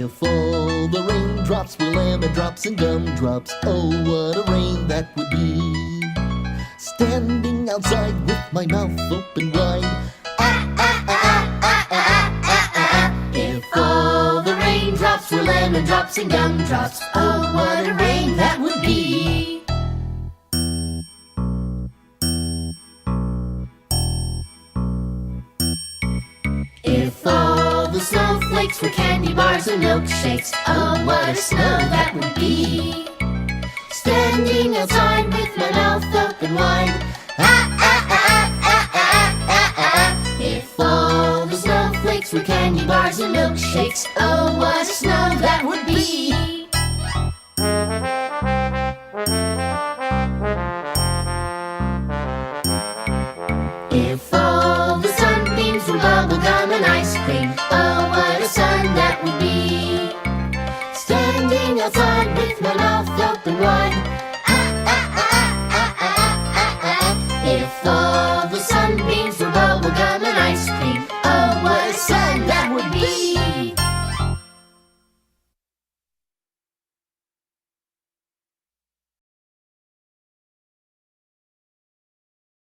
If all the raindrops were lemon drops and gumdrops, oh, what a rain that would be. Standing outside with my mouth open wide, if all the raindrops were lemon drops and gumdrops, oh, what a rain that would be. If all the snowflakes were candy bars and milkshakes, oh, what a snow that would be. Standing outside with my mouth open wide, if all the snowflakes were candy bars and milkshakes, oh, what a snow that would be. If all the sunbeams were bubblegum and ice cream, oh, what a sun that would be. Standing outside with my mouth open wide, if all